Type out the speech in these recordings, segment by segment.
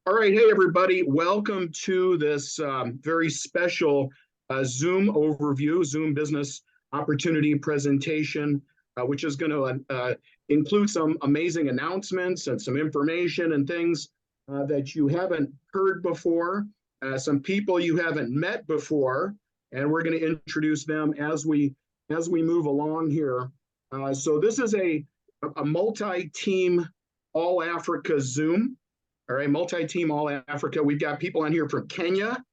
All right, hey everybody, welcome to this very special Zoom overview, Zoom business opportunity presentation, which is going to include some amazing announcements and some information and things that you haven't heard before, some people you haven't met before, and we're going to introduce them as we move along here. So this is a multi-team all-Africa Zoom. All right, multi-team all Africa. We've got people on here from Kenya.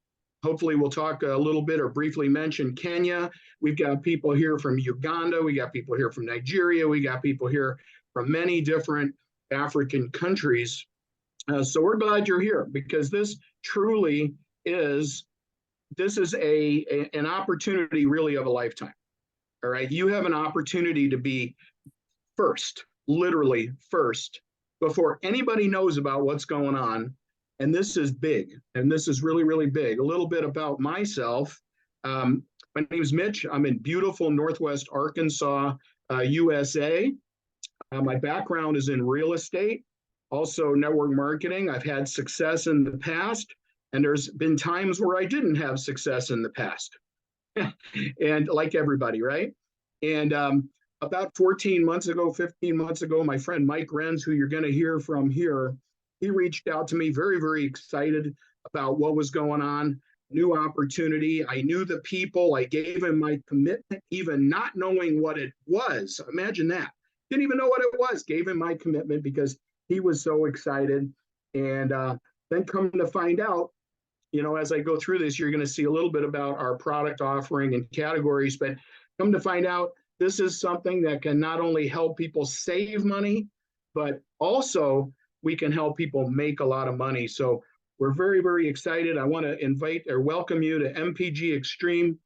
Hopefully we'll talk a little bit or briefly mention Kenya. We've got people here from Uganda. We got people here from Nigeria. We got people here from many different African countries. So we're glad you're here because this truly is, an opportunity really of a lifetime. All right, you have an opportunity to be first, literally first, before anybody knows about what's going on. And this is big, and this is really, really big. A little bit about myself. My name is Mitch. I'm in beautiful Northwest Arkansas, USA. My background is in real estate, also network marketing. I've had success in the past, and there's been times where I didn't have success in the past. And like everybody, right? And about 14 months ago, 15 months ago, my friend Mike Renz, who you're going to hear from here, he reached out to me very, very excited about what was going on, new opportunity. I knew the people. I gave him my commitment, even not knowing what it was. Imagine that. Didn't even know what it was. Gave him my commitment because he was so excited. And then come to find out, as I go through this, you're going to see a little bit about our product offering and categories, but come to find out, this is something that can not only help people save money, but also we can help people make a lot of money. So we're very, very excited. I want to invite or welcome you to MPGXtreme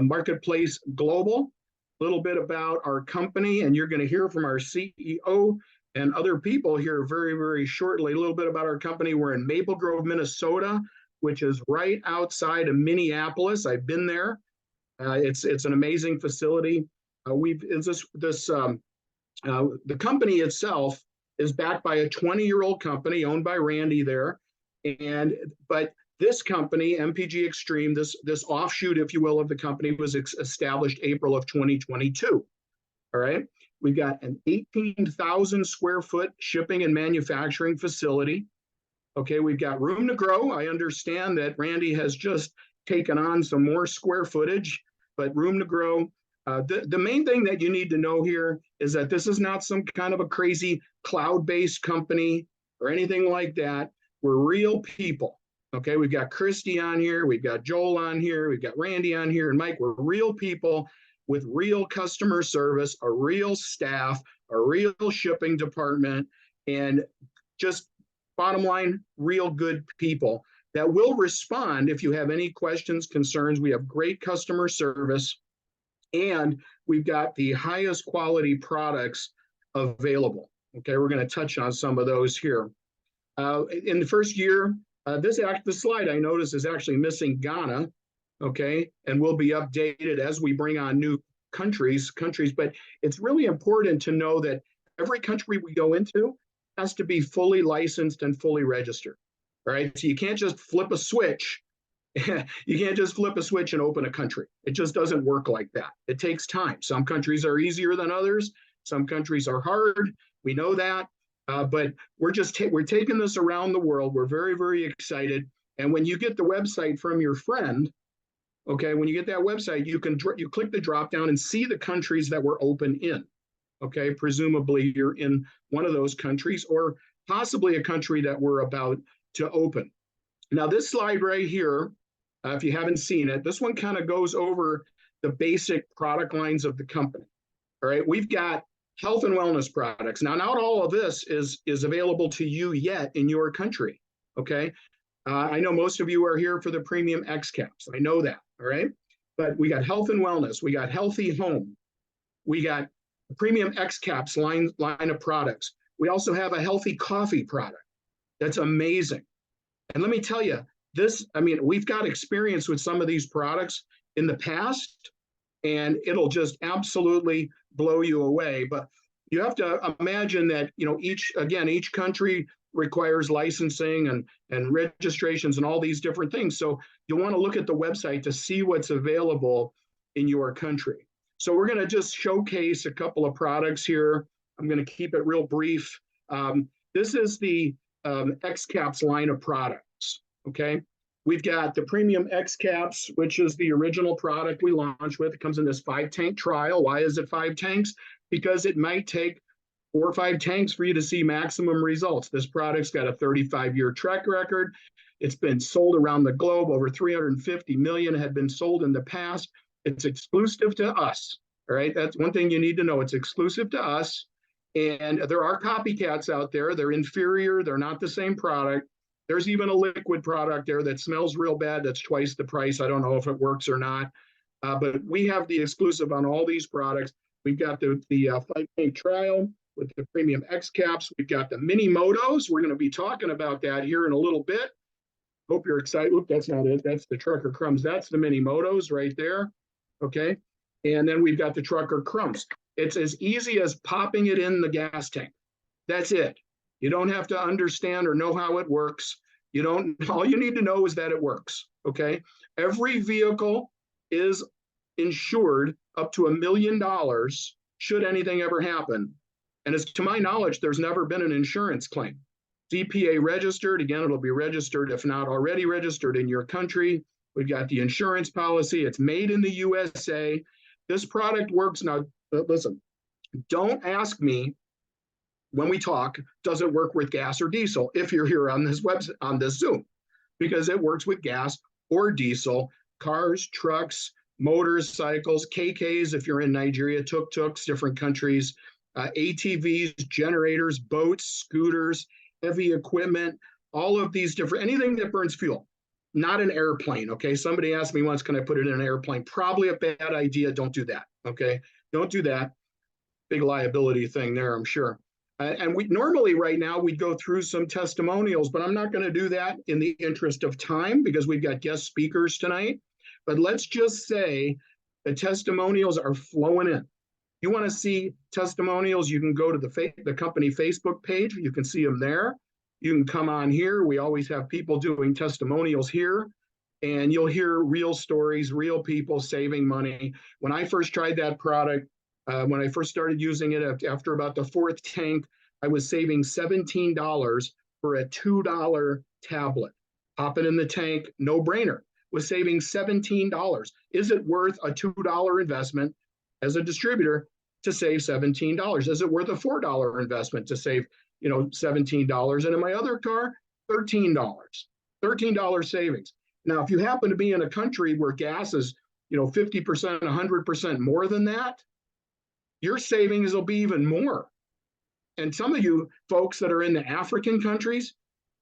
Marketplace Global. A little bit about our company, and you're going to hear from our CEO and other people here very, very shortly. A little bit about our company. We're in Maple Grove, Minnesota, which is right outside of Minneapolis. I've been there. It's an amazing facility. The company itself is backed by a 20-year-old company owned by Randy there, but this company, MPGXtreme, this offshoot, if you will, of the company was established April of 2022. All right, we've got an 18,000 square foot shipping and manufacturing facility. Okay, we've got room to grow. I understand that Randy has just taken on some more square footage, but room to grow. The main thing that you need to know here is that this is not some kind of a crazy cloud-based company or anything like that. We're real people, okay? We've got Christy on here, we've got Joel on here, we've got Randy on here, and Mike. We're real people with real customer service, a real staff, a real shipping department, and just bottom line, real good people that will respond if you have any questions, concerns. We have great customer service. And we've got the highest quality products available. Okay, we're going to touch on some of those here. In the first year, this slide I notice is actually missing Ghana. Okay, and will be updated as we bring on new countries. But it's really important to know that every country we go into has to be fully licensed and fully registered. Right, so you can't just flip a switch. You can't just flip a switch and open a country. It just doesn't work like that. It takes time. Some countries are easier than others. Some countries are hard. We know that. But we're taking this around the world. We're very, very excited. And when you get the website from your friend, okay, when you get that website, you click the drop down and see the countries that we're open in. Okay, presumably you're in one of those countries or possibly a country that we're about to open. Now, this slide right here, if you haven't seen it, this one kind of goes over the basic product lines of the company. All right, we've got health and wellness products. Now, not all of this is available to you yet in your country. Okay, I know most of you are here for the premium X caps. I know that. All right, but we got health and wellness. We got healthy home. We got premium X caps line of products. We also have a healthy coffee product. That's amazing. And let me tell you, we've got experience with some of these products in the past, and it'll just absolutely blow you away. But you have to imagine that, each country requires licensing and registrations and all these different things. So you'll want to look at the website to see what's available in your country. So we're going to just showcase a couple of products here. I'm going to keep it real brief. This is the X-Caps line of products, okay? We've got the premium X-Caps, which is the original product we launched with. It comes in this 5-tank trial. Why is it 5 tanks? Because it might take 4 or 5 tanks for you to see maximum results. This product's got a 35-year track record. It's been sold around the globe. Over 350 million had been sold in the past. It's exclusive to us, all right? That's one thing you need to know. It's exclusive to us. And there are copycats out there. They're inferior. They're not the same product. There's even a liquid product there that smells real bad. That's twice the price. I don't know if it works or not. But we have the exclusive on all these products. We've got the 5-tank trial with the premium X-Caps. We've got the mini motos. We're going to be talking about that here in a little bit. Hope you're excited. Oop, that's not it. That's the Trucker Crumbs. That's the mini motos right there. Okay. And then we've got the Trucker Crumbs. It's as easy as popping it in the gas tank. That's it. You don't have to understand or know how it works. All you need to know is that it works. Okay. Every vehicle is insured up to $1 million should anything ever happen. And as to my knowledge, there's never been an insurance claim. EPA registered. Again, it'll be registered, if not already registered, in your country. We've got the insurance policy. It's made in the USA. This product works. Now, listen, don't ask me when we talk, does it work with gas or diesel if you're here on this website, on this Zoom, because it works with gas or diesel, cars, trucks, motorcycles, KKs if you're in Nigeria, tuk-tuks, different countries, ATVs, generators, boats, scooters, heavy equipment, all of these different, anything that burns fuel, not an airplane, okay? Somebody asked me once, can I put it in an airplane? Probably a bad idea. Don't do that, okay? Don't do that. Big liability thing there, I'm sure. And we normally right now we'd go through some testimonials, but I'm not going to do that in the interest of time because we've got guest speakers tonight. But let's just say the testimonials are flowing in. You want to see testimonials, you can go to the company Facebook page. You can see them there. You can come on here. We always have people doing testimonials here. And you'll hear real stories, real people saving money. When I first tried that product, when I first started using it after about the 4th tank, I was saving $17 for a $2 tablet. Pop it in the tank, no brainer. Was saving $17. Is it worth a $2 investment as a distributor to save $17? Is it worth a $4 investment to save, $17? And in my other car, $13 savings. Now, if you happen to be in a country where gas is, 50%, 100% more than that, your savings will be even more. And some of you folks that are in the African countries,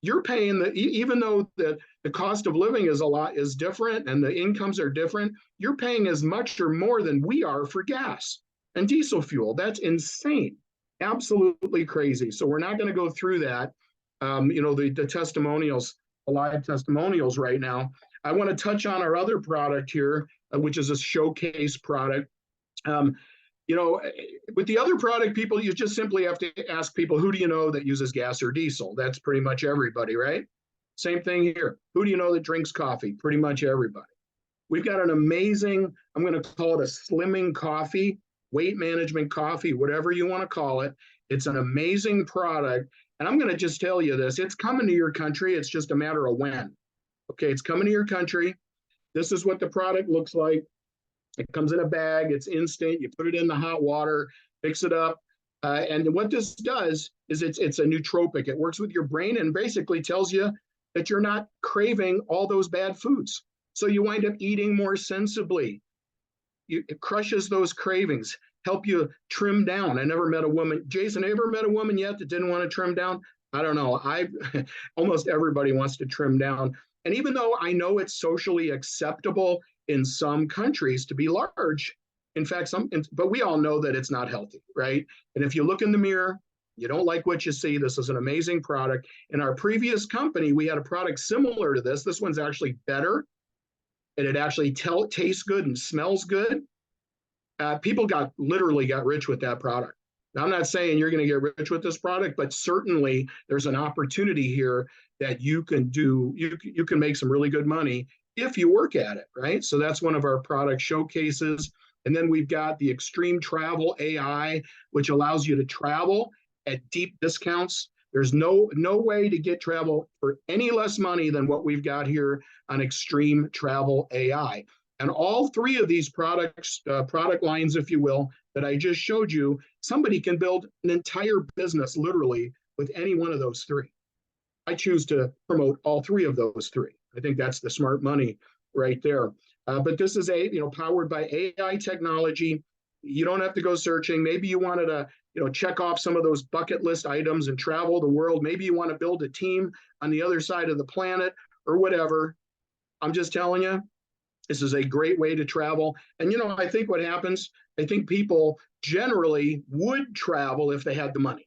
you're paying even though the cost of living is different and the incomes are different, you're paying as much or more than we are for gas and diesel fuel. That's insane. Absolutely crazy. So we're not going to go through that. The testimonials, the live testimonials right now. I want to touch on our other product here, which is a showcase product. With the other product, people, you just simply have to ask people, who do you know that uses gas or diesel? That's pretty much everybody, right? Same thing here. Who do you know that drinks coffee? Pretty much everybody. We've got an amazing, I'm going to call it a slimming coffee, weight management coffee, whatever you want to call it. It's an amazing product. And I'm going to just tell you this, it's coming to your country. It's just a matter of when. Okay, it's coming to your country. This is what the product looks like. It comes in a bag. It's instant. You put it in the hot water, mix it up. And what this does is it's a nootropic. It works with your brain and basically tells you that you're not craving all those bad foods. So you wind up eating more sensibly. It crushes those cravings, help you trim down. I never met a woman. Jason, have you ever met a woman yet that didn't want to trim down? I don't know. Almost everybody wants to trim down. And even though I know it's socially acceptable in some countries to be large, in fact, but we all know that it's not healthy, right? And if you look in the mirror, you don't like what you see. This is an amazing product. In our previous company, we had a product similar to this. This one's actually better, and it actually tastes good and smells good. People literally got rich with that product. Now, I'm not saying you're going to get rich with this product, but certainly there's an opportunity here that you can do. You can make some really good money if you work at it, right? So that's one of our product showcases. And then we've got the Extreme Travel AI, which allows you to travel at deep discounts. There's no way to get travel for any less money than what we've got here on Extreme Travel AI. And all three of these products, product lines, if you will, that I just showed you, somebody can build an entire business literally with any one of those three. I choose to promote all three of those three. I think that's the smart money right there. But this is powered by AI technology. You don't have to go searching. Maybe you wanted to check off some of those bucket list items and travel the world. Maybe you want to build a team on the other side of the planet or whatever. I'm just telling you, this is a great way to travel. And I think what happens, I think people generally would travel if they had the money,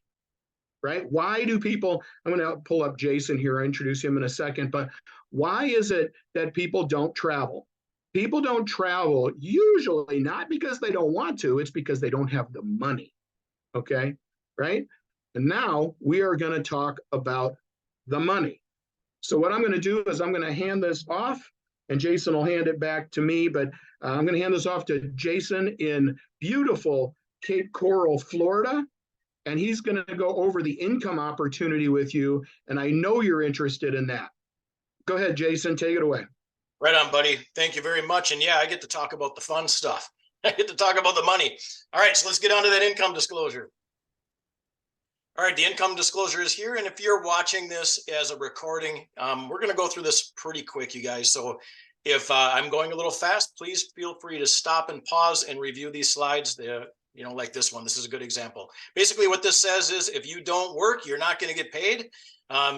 right? Why do people, I'm going to pull up Jason here, I'll introduce him in a second, but why is it that people don't travel? People don't travel usually not because they don't want to, it's because they don't have the money, okay, right? And now we are going to talk about the money. So what I'm going to do is I'm going to hand this off, and Jason will hand it back to me, but I'm going to hand this off to Jason in beautiful Cape Coral, Florida, and he's going to go over the income opportunity with you, and I know you're interested in that. Go ahead, Jason, take it away. Right on, buddy. Thank you very much. And yeah, I get to talk about the fun stuff. I get to talk about the money. All right, so let's get on to that income disclosure. All right, the income disclosure is here. And if you're watching this as a recording, we're going to go through this pretty quick, you guys. So if I'm going a little fast, please feel free to stop and pause and review these slides. Like this one. This is a good example. Basically, what this says is if you don't work, you're not going to get paid.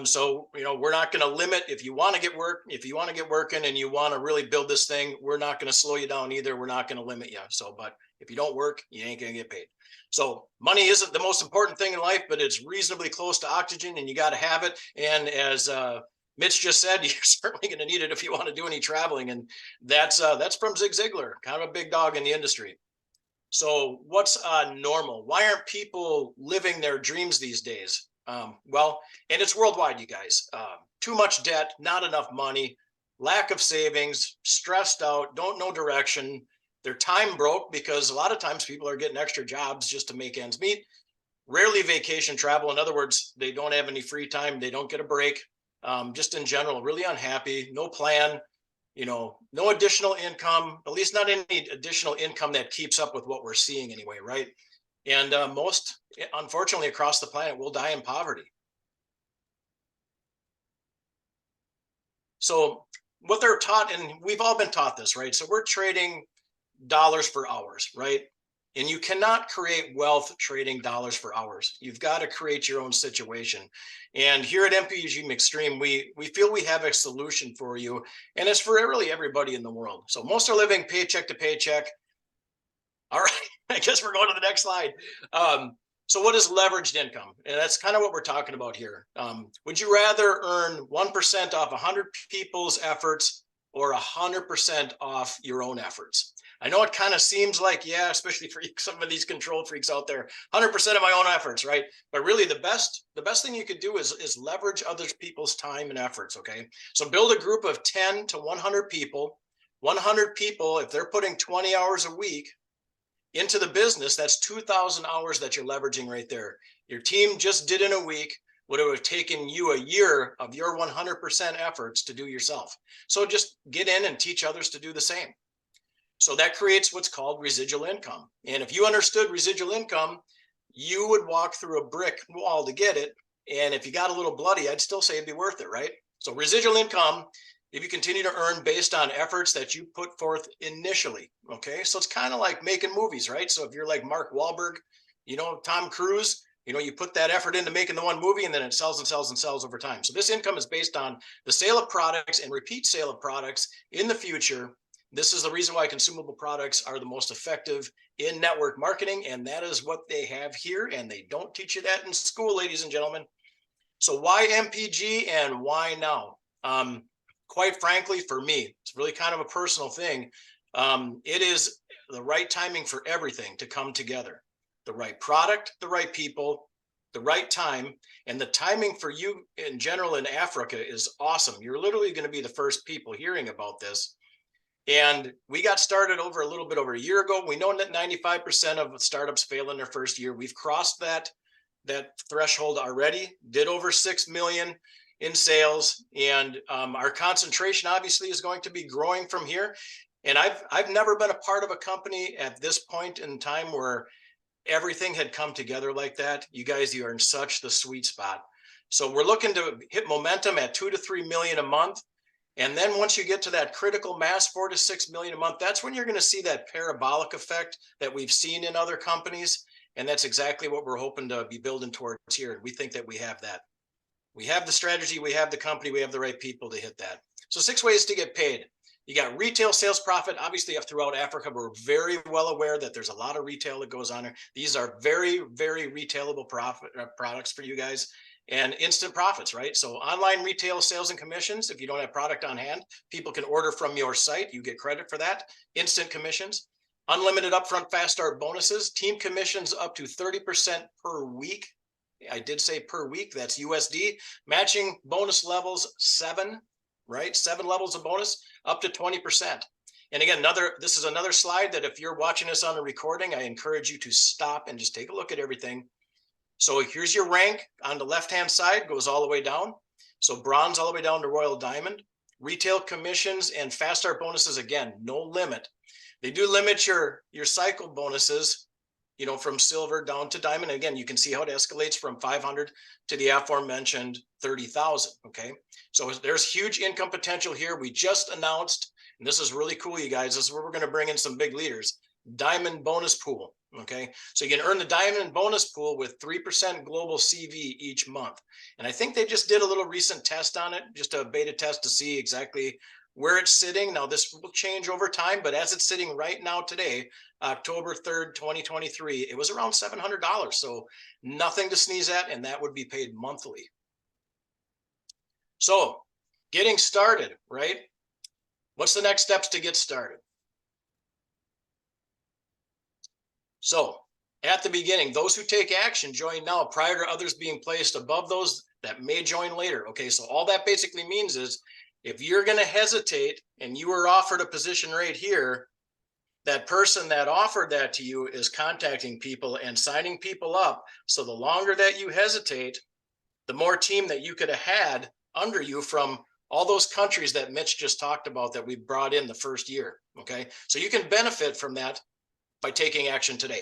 So we're not going to limit if you want to get work. If you want to get working and you want to really build this thing, we're not going to slow you down either. We're not going to limit you. But if you don't work, you ain't going to get paid. So money isn't the most important thing in life, but it's reasonably close to oxygen, and you got to have it. And as Mitch just said, you're certainly going to need it if you want to do any traveling. And that's from Zig Ziglar, kind of a big dog in the industry. So what's normal? Why aren't people living their dreams these days? Well, and it's worldwide, you guys. Too much debt, not enough money, lack of savings, stressed out, don't know direction. They're time broke because a lot of times people are getting extra jobs just to make ends meet. Rarely vacation travel. In other words, they don't have any free time. They don't get a break. Just in general, really unhappy, no plan. No additional income, at least not any additional income that keeps up with what we're seeing anyway, right? And most, unfortunately, across the planet will die in poverty. So what they're taught, and we've all been taught this, right? So we're trading dollars for hours, right? And you cannot create wealth trading dollars for hours. You've got to create your own situation. And here at MPGXtreme, we feel we have a solution for you. And it's for really everybody in the world. So most are living paycheck to paycheck. All right, I guess we're going to the next slide. So what is leveraged income? And that's kind of what we're talking about here. Would you rather earn 1% off 100 people's efforts or 100% off your own efforts? I know it kind of seems like, yeah, especially for some of these control freaks out there, 100% of my own efforts, right? But really the best thing you could do is leverage other people's time and efforts, okay? So build a group of 10 to 100 people. 100 people, if they're putting 20 hours a week into the business, that's 2,000 hours that you're leveraging right there. Your team just did in a week what it would have taken you a year of your 100% efforts to do yourself. So just get in and teach others to do the same. So that creates what's called residual income. And if you understood residual income, you would walk through a brick wall to get it. And if you got a little bloody, I'd still say it'd be worth it, right? So residual income, if you continue to earn based on efforts that you put forth initially, okay? So it's kind of like making movies, right? So if you're like Mark Wahlberg, Tom Cruise, you put that effort into making the one movie and then it sells and sells and sells over time. So this income is based on the sale of products and repeat sale of products in the future. This is the reason why consumable products are the most effective in network marketing, and that is what they have here, and they don't teach you that in school, ladies and gentlemen. So why MPG and why now? Quite frankly, for me, it's really kind of a personal thing. It is the right timing for everything to come together. the right product, the right people, the right time. And the timing for you in general in Africa is awesome. You're literally going to be the first people hearing about this. And we got started over a little bit over a year ago. We know that 95% of startups fail in their first year. We've crossed that threshold already, did over 6 million in sales. And our concentration obviously is going to be growing from here. And I've never been a part of a company at this point in time where everything had come together like that. You guys, you are in such the sweet spot. So we're looking to hit momentum at 2 to 3 million a month. And then once you get to that critical mass, 4 to 6 million a month, that's when you're going to see that parabolic effect that we've seen in other companies. And that's exactly what we're hoping to be building towards here. And we think that we have that. We have the strategy, we have the company, we have the right people to hit that. So 6 ways to get paid. You got retail sales profit. Obviously, throughout Africa, we're very well aware that there's a lot of retail that goes on there. These are very, very retailable products for you guys, and instant profits, right? So online retail sales and commissions. If you don't have product on hand, people can order from your site. You get credit for that. Instant commissions, unlimited upfront fast start bonuses, team commissions up to 30% per week. I did say per week. That's USD. Matching bonus levels 7. Right? 7 levels of bonus up to 20%. And again, this is another slide that if you're watching this on a recording, I encourage you to stop and just take a look at everything. So here's your rank on the left-hand side, goes all the way down. So bronze all the way down to royal diamond. Retail commissions and fast start bonuses, again, no limit. They do limit your cycle bonuses, you know, from silver down to diamond. And again, you can see how it escalates from 500 to the aforementioned 30,000. Okay. So there's huge income potential here. We just announced, and this is really cool, you guys, this is where we're going to bring in some big leaders, diamond bonus pool. Okay. So you can earn the diamond bonus pool with 3% global CV each month. And I think they just did a little recent test on it, just a beta test to see exactly where it's sitting. Now this will change over time, but as it's sitting right now today, October 3rd, 2023, it was around $700. So nothing to sneeze at, and that would be paid monthly. So getting started, right? What's the next steps to get started? So at the beginning, those who take action join now prior to others being placed above those that may join later. Okay, so all that basically means is if you're going to hesitate and you were offered a position right here, that person that offered that to you is contacting people and signing people up. So the longer that you hesitate, the more team that you could have had under you from all those countries that Mitch just talked about that we brought in the first year. Okay, so you can benefit from that by taking action today.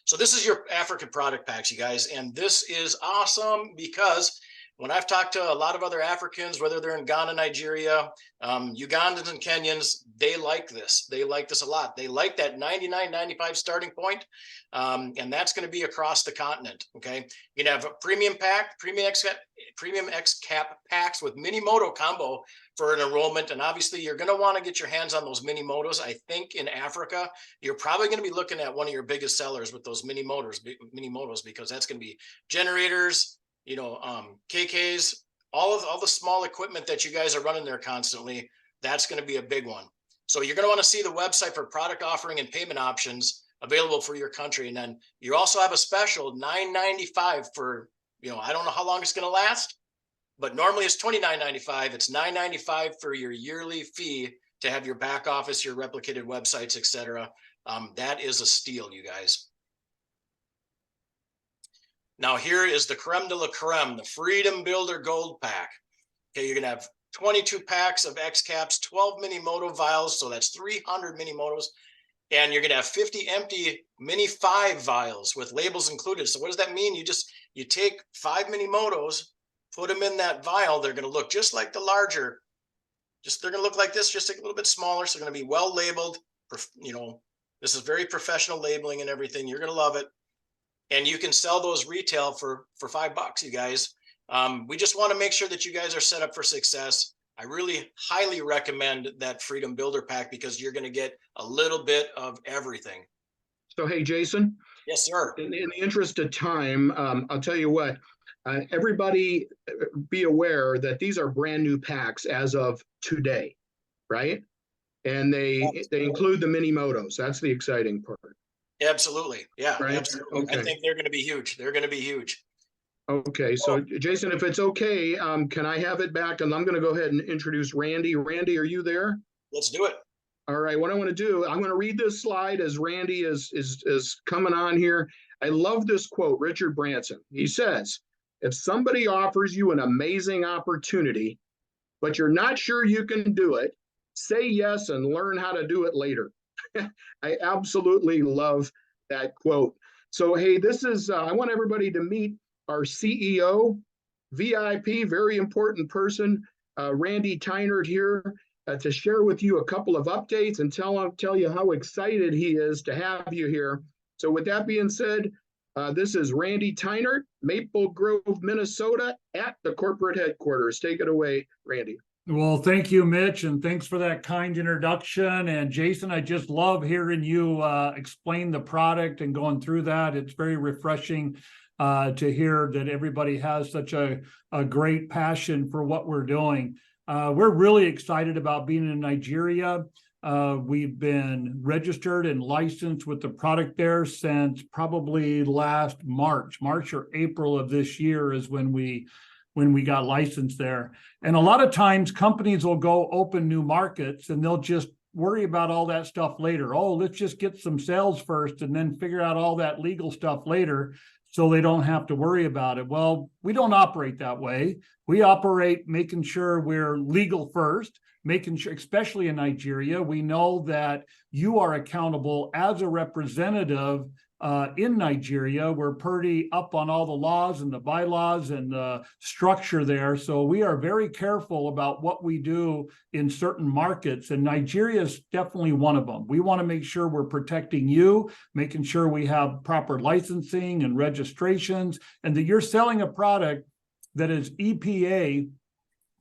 So this is your African product packs, you guys, and this is awesome because when I've talked to a lot of other Africans, whether they're in Ghana, Nigeria, Ugandans and Kenyans, they like this. They like this a lot. They like that 99.95 starting point, and that's going to be across the continent. Okay, you can have a premium pack, premium X cap packs with mini moto combo for an enrollment, and obviously you're going to want to get your hands on those mini motos. I think in Africa, you're probably going to be looking at one of your biggest sellers with those mini motos, because that's going to be generators, you know, KKs, all the small equipment that you guys are running there constantly. That's going to be a big one. So you're going to want to see the website for product offering and payment options available for your country. And then you also have a special $9.95 for, you know, I don't know how long it's going to last, but normally it's $29.95. It's $9.95 for your yearly fee to have your back office, your replicated websites, etc. That is a steal, you guys. Now here is the creme de la creme, the Freedom Builder Gold Pack. Okay, you're gonna have 22 packs of X caps, 12 mini moto vials, so that's 300 mini motos, and you're gonna have 50 empty mini 5 vials with labels included. So what does that mean? You take 5 mini motos, put them in that vial. They're gonna look just like the larger, they're gonna look like this, just a little bit smaller. So they're gonna be well labeled. You know, this is very professional labeling and everything. You're gonna love it. And you can sell those retail for $5, you guys. We just want to make sure that you guys are set up for success. I really highly recommend that Freedom Builder Pack because you're going to get a little bit of everything. So, hey, Jason. Yes, sir. In the interest of time, I'll tell you what, everybody be aware that these are brand new packs as of today, right? And they include the mini motos. That's the exciting part. Absolutely. Yeah, right? absolutely. I Okay. think they're going to be huge. They're going to be huge. Okay, so Jason, if it's okay, can I have it back? And I'm going to go ahead and introduce Randy. Randy, are you there? Let's do it. All right, what I want to do, I'm going to read this slide as Randy is coming on here. I love this quote, Richard Branson. He says, if somebody offers you an amazing opportunity, but you're not sure you can do it, say yes and learn how to do it later. I absolutely love that quote. So, hey, this is, I want everybody to meet our CEO, VIP, very important person, Randy Tynert here, to share with you a couple of updates and tell you how excited he is to have you here. So with that being said, this is Randy Tynert, Maple Grove, Minnesota, at the corporate headquarters. Take it away, Randy. Well, thank you, Mitch, and thanks for that kind introduction. And Jason, I just love hearing you explain the product and going through that. It's very refreshing to hear that everybody has such a great passion for what we're doing. We're really excited about being in Nigeria. We've been registered and licensed with the product there since probably last March or April of this year is when we got licensed there. And a lot of times companies will go open new markets and they'll just worry about all that stuff later. Oh, let's just get some sales first and then figure out all that legal stuff later so they don't have to worry about it. Well, we don't operate that way. We operate making sure we're legal first, making sure, especially in Nigeria, we know that you are accountable as a representative in Nigeria. We're pretty up on all the laws and the bylaws and the structure there. So we are very careful about what we do in certain markets. And Nigeria is definitely one of them. We want to make sure we're protecting you, making sure we have proper licensing and registrations, and that you're selling a product that is EPA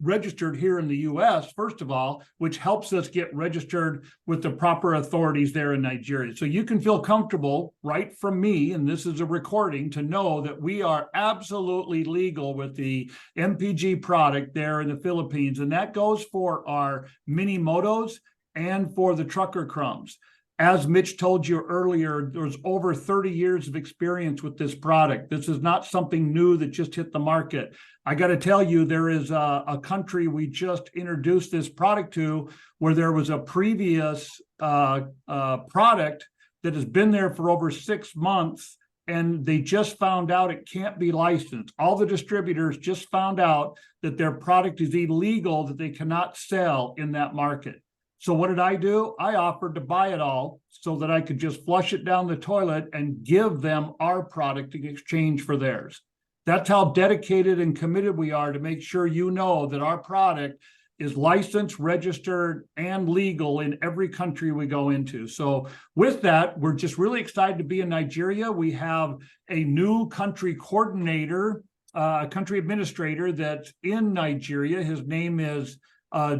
registered here in the US, first of all, which helps us get registered with the proper authorities there in Nigeria. So you can feel comfortable right from me, and this is a recording, to know that we are absolutely legal with the MPG product there in the Philippines. And that goes for our mini motos and for the trucker crumbs. As Mitch told you earlier, there's over 30 years of experience with this product. This is not something new that just hit the market. I got to tell you, there is a country we just introduced this product to where there was a previous product that has been there for over 6 months, and they just found out it can't be licensed. All the distributors just found out that their product is illegal, that they cannot sell in that market. So what did I do? I offered to buy it all so that I could just flush it down the toilet and give them our product in exchange for theirs. That's how dedicated and committed we are to make sure you know that our product is licensed, registered, and legal in every country we go into. So with that, we're just really excited to be in Nigeria. We have a new country coordinator, country administrator that's in Nigeria. His name is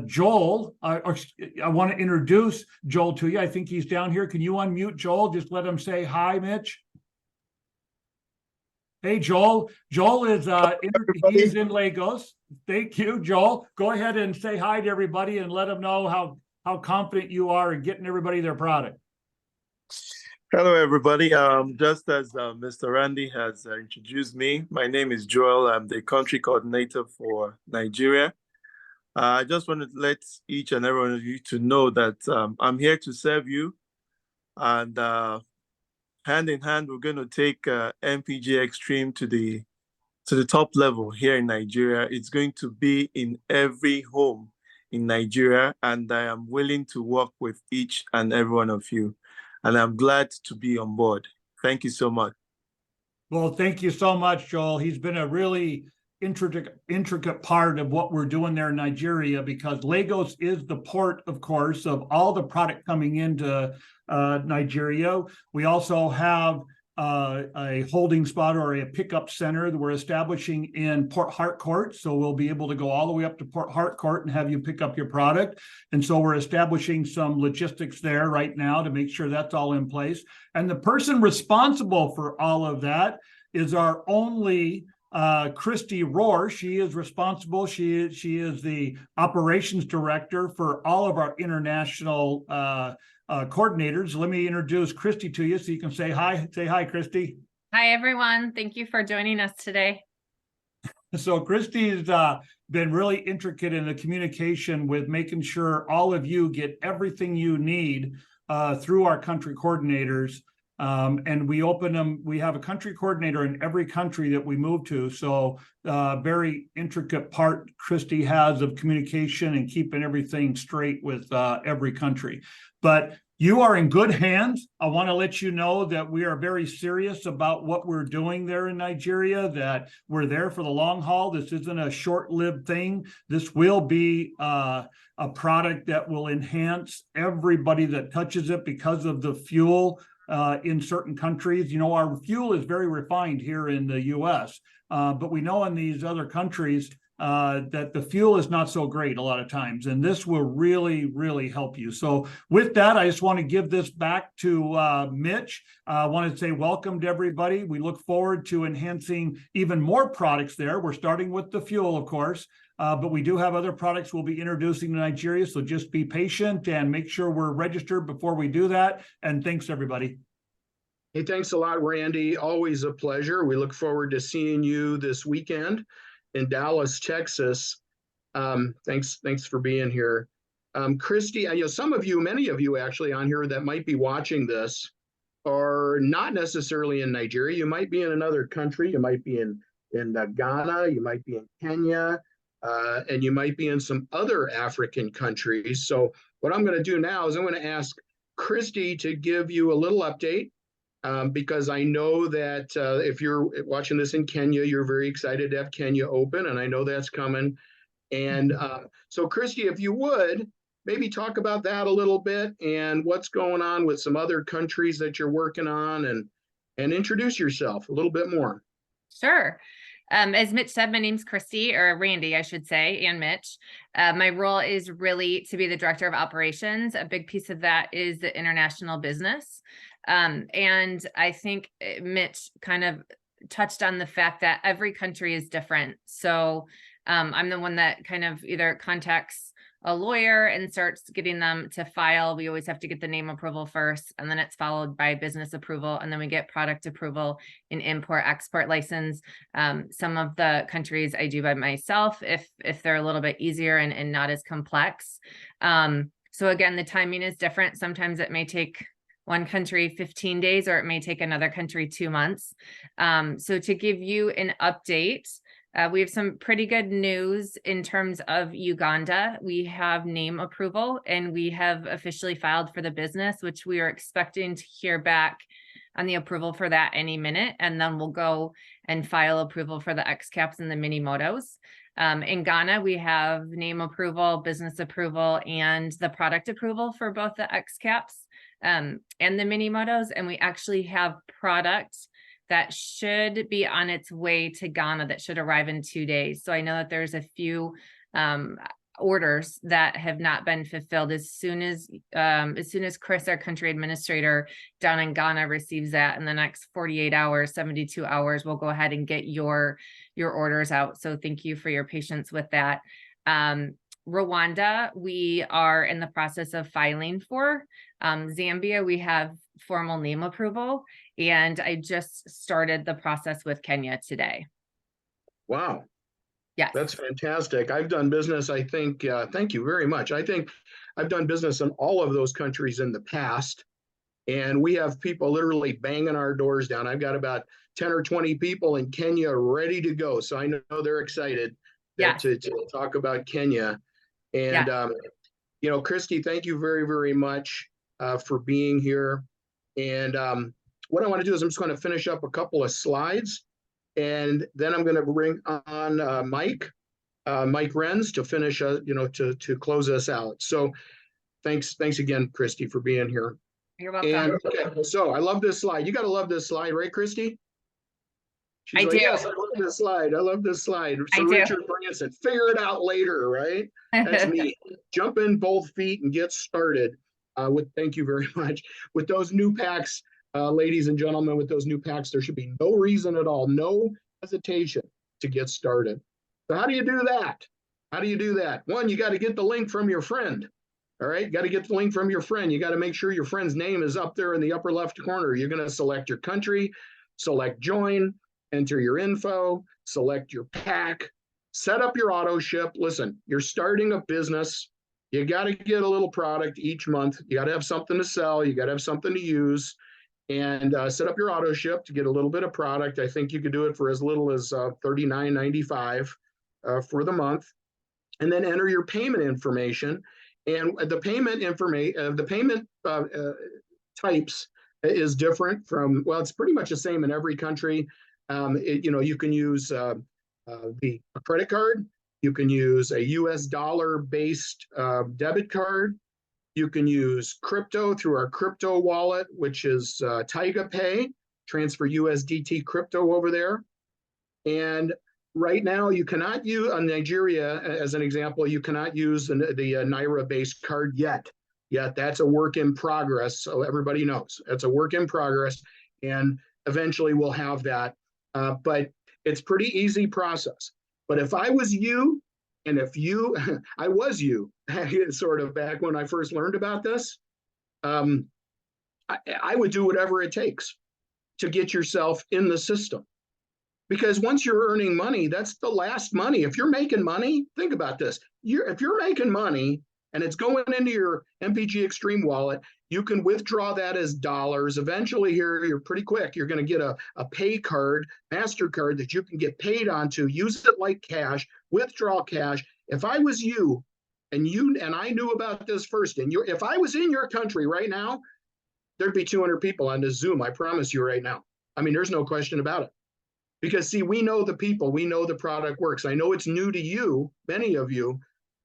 Joel. I want to introduce Joel to you. I think he's down here. Can you unmute Joel? Just let him say hi, Mitch. Hey, Joel. Joel is he's in Lagos. Thank you, Joel. Go ahead and say hi to everybody and let them know how confident you are in getting everybody their product. Hello, everybody. Just as Mr. Randy has introduced me, my name is Joel. I'm the country coordinator for Nigeria. I just want to let each and every one of you to know that I'm here to serve you, and hand in hand, we're going to take MPGXtreme to the top level here in Nigeria. It's going to be in every home in Nigeria, and I am willing to work with each and every one of you, and I'm glad to be on board. Thank you so much. Well, thank you so much, Joel. He's been a really intricate part of what we're doing there in Nigeria, because Lagos is the port, of course, of all the product coming into Nigeria. We also have a holding spot or a pickup center that we're establishing in Port Harcourt. So we'll be able to go all the way up to Port Harcourt and have you pick up your product. And so we're establishing some logistics there right now to make sure that's all in place. And the person responsible for all of that is our only Christy Rohr. She is responsible. She is the operations director for all of our international coordinators. Let me introduce Christy to you so you can say hi. Say hi, Christy. Hi, everyone. Thank you for joining us today. So Christy's been really intricate in the communication with making sure all of you get everything you need through our country coordinators. And we open them, we have a country coordinator in every country that we move to. So very intricate part Christy has of communication and keeping everything straight with every country. But you are in good hands. I want to let you know that we are very serious about what we're doing there in Nigeria, that we're there for the long haul. This isn't a short-lived thing. This will be a product that will enhance everybody that touches it because of the fuel in certain countries. You know, our fuel is very refined here in the US, but we know in these other countries that the fuel is not so great a lot of times, and this will really, really help you. So with that, I just want to give this back to Mitch. I want to say welcome to everybody. We look forward to enhancing even more products there. We're starting with the fuel, of course, but we do have other products we'll be introducing to Nigeria, so just be patient and make sure we're registered before we do that. And thanks, everybody. Hey, thanks a lot, Randy. Always a pleasure. We look forward to seeing you this weekend in Dallas, Texas. Thanks for being here. Christy, you know, some of you, many of you actually on here that might be watching this are not necessarily in Nigeria. You might be in another country. You might be in Ghana. You might be in Kenya. And you might be in some other African countries. So what I'm going to do now is I'm going to ask Christy to give you a little update. Because I know that if you're watching this in Kenya, you're very excited to have Kenya open, and I know that's coming. And so, Christy, if you would, maybe talk about that a little bit and what's going on with some other countries that you're working on, and introduce yourself a little bit more. Sure. As Mitch said, my name's Christy, or Randy, I should say, and Mitch. My role is really to be the director of operations. A big piece of that is the international business. And I think Mitch kind of touched on the fact that every country is different. So I'm the one that kind of either contacts a lawyer and starts getting them to file. We always have to get the name approval first, and then it's followed by business approval, and then we get product approval and import-export license. Some of the countries I do by myself if they're a little bit easier and not as complex. So again, the timing is different. Sometimes it may take one country 15 days, or it may take another country 2 months. So to give you an update, we have some pretty good news in terms of Uganda. We have name approval, and we have officially filed for the business, which we are expecting to hear back on the approval for that any minute. And then we'll go and file approval for the X caps and the mini motos. In Ghana, we have name approval, business approval, and the product approval for both the X caps and the mini motos. And we actually have product that should be on its way to Ghana that should arrive in 2 days. So I know that there's a few orders that have not been fulfilled. As soon as Chris, our country administrator down in Ghana, receives that in the next 48 hours, 72 hours, we'll go ahead and get your orders out. So thank you for your patience with that. Rwanda, we are in the process of filing for. Zambia, we have formal name approval, and I just started the process with Kenya today. Wow. Yes. That's fantastic. I've done business, I think, thank you very much. I think I've done business in all of those countries in the past, and we have people literally banging our doors down. I've got about 10 or 20 people in Kenya ready to go. So I know they're excited to talk about Kenya. And, you know, Christy, thank you very, very much for being here. And what I want to do is I'm just going to finish up a couple of slides, and then I'm going to bring on Mike Renz to finish, to close us out. So thanks again, Christy, for being here. You're welcome. And, okay, so I love this slide. You got to love this slide, right, Christy? She's I do. Yes, I love this slide. I love this slide. So I do. Richard Branson, figure it out later, right? That's me. Jump in both feet and get started. Thank you very much. With those new packs, ladies and gentlemen, with those new packs, there should be no reason at all, no hesitation to get started. So how do you do that? How do you do that? One, you got to get the link from your friend. All right, got to get the link from your friend. You got to make sure your friend's name is up there in the upper left corner. You're going to select your country, select join, enter your info, select your pack, set up your auto ship. Listen, you're starting a business. You got to get a little product each month. You got to have something to sell. You got to have something to use, and set up your auto ship to get a little bit of product. I think you could do it for as little as $39.95 for the month, and then enter your payment information. And the payment information, the payment types is different from, well, it's pretty much the same in every country. You can use a credit card. You can use a US dollar-based debit card. You can use crypto through our crypto wallet, which is Taiga Pay, transfer USDT crypto over there. And right now, you cannot use Nigeria, as an example, you cannot use the Naira-based card yet. That's a work in progress, so everybody knows. It's a work in progress, and eventually we'll have that. But it's pretty easy process. But if I was you, and if you, I was you, sort of back when I first learned about this, I would do whatever it takes to get yourself in the system. Because once you're earning money, that's the last money. If you're making money, think about this. If you're making money and it's going into your MPGXtreme wallet, you can withdraw that as dollars. Eventually here, you're pretty quick. You're going to get a pay card, MasterCard that you can get paid onto, use it like cash, withdraw cash. If I was you and I knew about this first, and if I was in your country right now, there'd be 200 people on this Zoom. I promise you right now. I mean, there's no question about it. Because see, we know the people, we know the product works. I know it's new to you, many of you,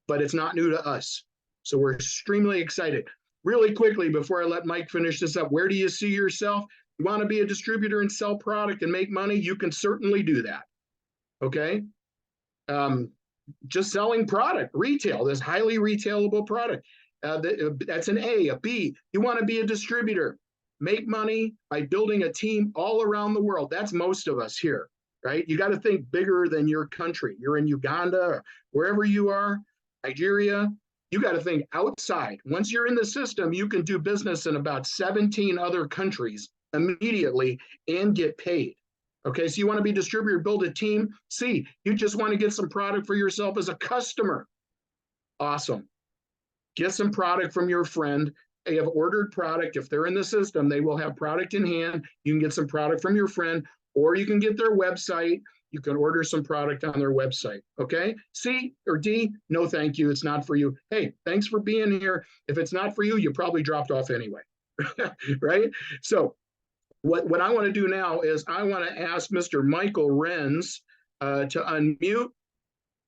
but it's not new to us. So we're extremely excited. Really quickly, before I let Mike finish this up, where do you see yourself? You want to be a distributor and sell product and make money? You can certainly do that. Okay. Just selling product, retail, this highly retailable product. That's an A. A B, you want to be a distributor. Make money by building a team all around the world. That's most of us here, right? You got to think bigger than your country. You're in Uganda or wherever you are, Nigeria. You got to think outside. Once you're in the system, you can do business in about 17 other countries immediately and get paid. Okay, so you want to be a distributor, build a team. C, you just want to get some product for yourself as a customer. Awesome. Get some product from your friend. They have ordered product. If they're in the system, they will have product in hand. You can get some product from your friend, or you can get their website. You can order some product on their website. Okay. C or D, no, thank you. It's not for you. Hey, thanks for being here. If it's not for you, you probably dropped off anyway. Right. So what I want to do now is I want to ask Mr. Michael Renz to unmute.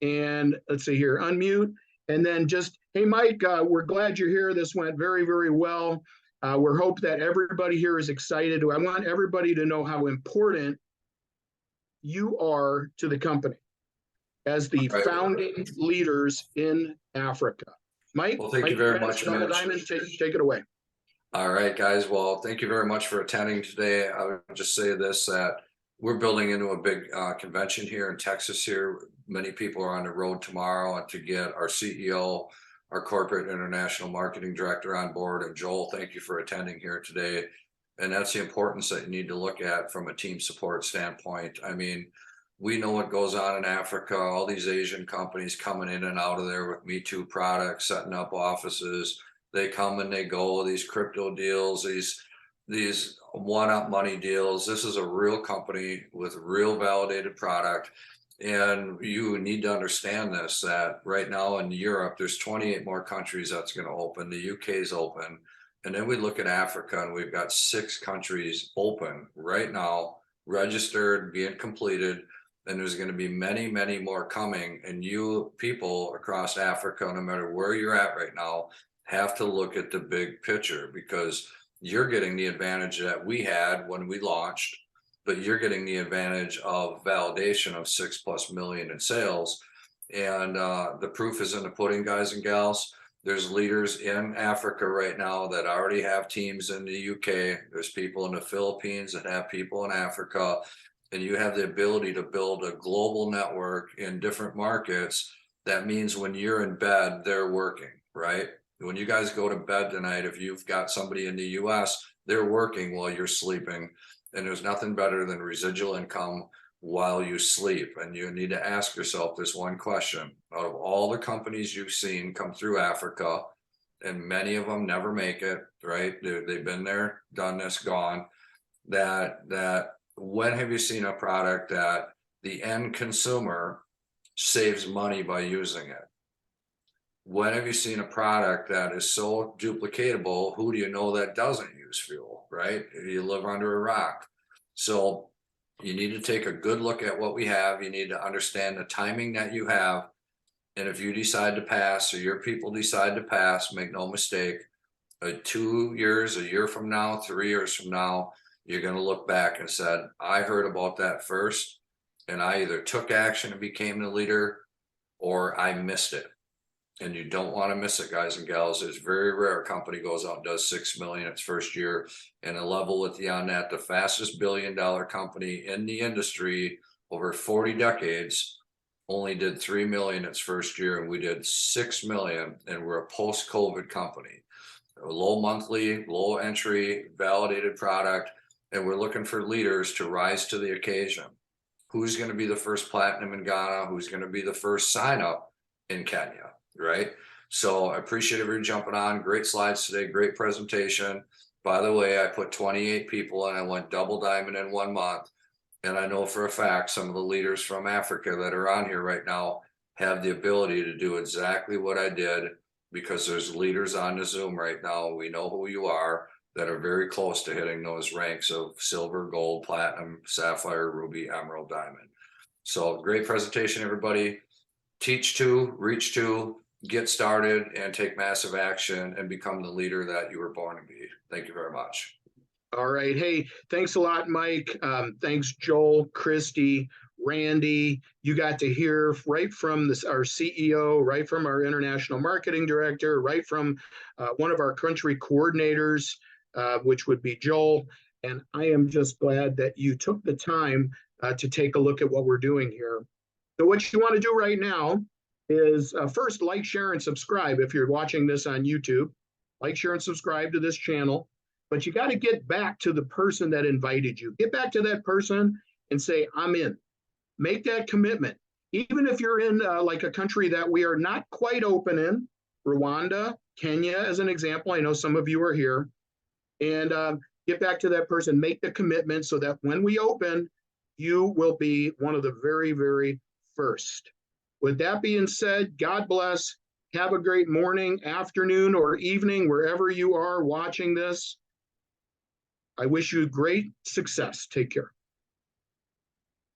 And let's see here, unmute. And then just, hey, Mike, we're glad you're here. This went very, very well. We're hope that everybody here is excited. I want everybody to know how important you are to the company as the founding leaders in Africa. Mike, well, thank you very much, Mitch. Take it away. All right, guys. Well, thank you very much for attending today. I would just say this, that we're building into a big convention here in Texas here. Many people are on the road tomorrow, and to get our CEO, our corporate international marketing director on board. And Joel, thank you for attending here today. And that's the importance that you need to look at from a team support standpoint. I mean, we know what goes on in Africa, all these Asian companies coming in and out of there with Me Too products, setting up offices. They come and they go, these crypto deals, these one-up money deals. This is a real company with real validated product. And you need to understand this, that right now in Europe, there's 28 more countries that's going to open. The UK is open. And then we look at Africa, and we've got 6 countries open right now, registered, being completed. And there's going to be many, many more coming. And you people across Africa, no matter where you're at right now, have to look at the big picture, because you're getting the advantage that we had when we launched, but you're getting the advantage of validation of 6+ million in sales. And the proof is in the pudding, guys and gals. There's leaders in Africa right now that already have teams in the UK. There's people in the Philippines that have people in Africa. and you have the ability to build a global network in different markets, that means when you're in bed, they're working, right? When you guys go to bed tonight, if you've got somebody in the US, they're working while you're sleeping. And there's nothing better than residual income while you sleep. And you need to ask yourself this one question. Out of all the companies you've seen come through Africa, and many of them never make it, right? They've been there, done this, gone. That when have you seen a product that the end consumer saves money by using it? When have you seen a product that is so duplicatable? Who do you know that doesn't use fuel, right? You live under a rock. So you need to take a good look at what we have. You need to understand the timing that you have. And if you decide to pass, or your people decide to pass, make no mistake, 2 years, a year from now, 3 years from now, you're going to look back and said, I heard about that first, and I either took action and became the leader, or I missed it. And you don't want to miss it, guys and gals. It's very rare a company goes out and does 6 million its first year. And a level with you on that, the fastest billion-dollar company in the industry over 40 decades only did 3 million its first year, and we did 6 million, and we're a post-COVID company. A low monthly, low entry, validated product, and we're looking for leaders to rise to the occasion. Who's going to be the first platinum in Ghana? Who's going to be the first sign up in Kenya? Right? So I appreciate everybody jumping on. Great slides today, great presentation. By the way, I put 28 people and I went double diamond in 1 month. And I know for a fact some of the leaders from Africa that are on here right now have the ability to do exactly what I did, because there's leaders on the Zoom right now. We know who you are, that are very close to hitting those ranks of silver, gold, platinum, sapphire, ruby, emerald, diamond. So great presentation, everybody. Teach to, reach to, get started, and take massive action and become the leader that you were born to be. Thank you very much. All right. Hey, thanks a lot, Mike. Thanks, Joel, Christy, Randy. You got to hear right from our CEO, right from our international marketing director, right from one of our country coordinators, which would be Joel. And I am just glad that you took the time to take a look at what we're doing here. So what you want to do right now is first like, share, and subscribe. If you're watching this on YouTube, like, share, and subscribe to this channel. But you got to get back to the person that invited you. Get back to that person and say, I'm in. Make that commitment. Even if you're in like a country that we are not quite open in, Rwanda, Kenya as an example. I know some of you are here. And get back to that person. Make the commitment so that when we open, you will be one of the very, very first. With that being said, God bless. Have a great morning, afternoon, or evening, wherever you are watching this. I wish you great success. Take care.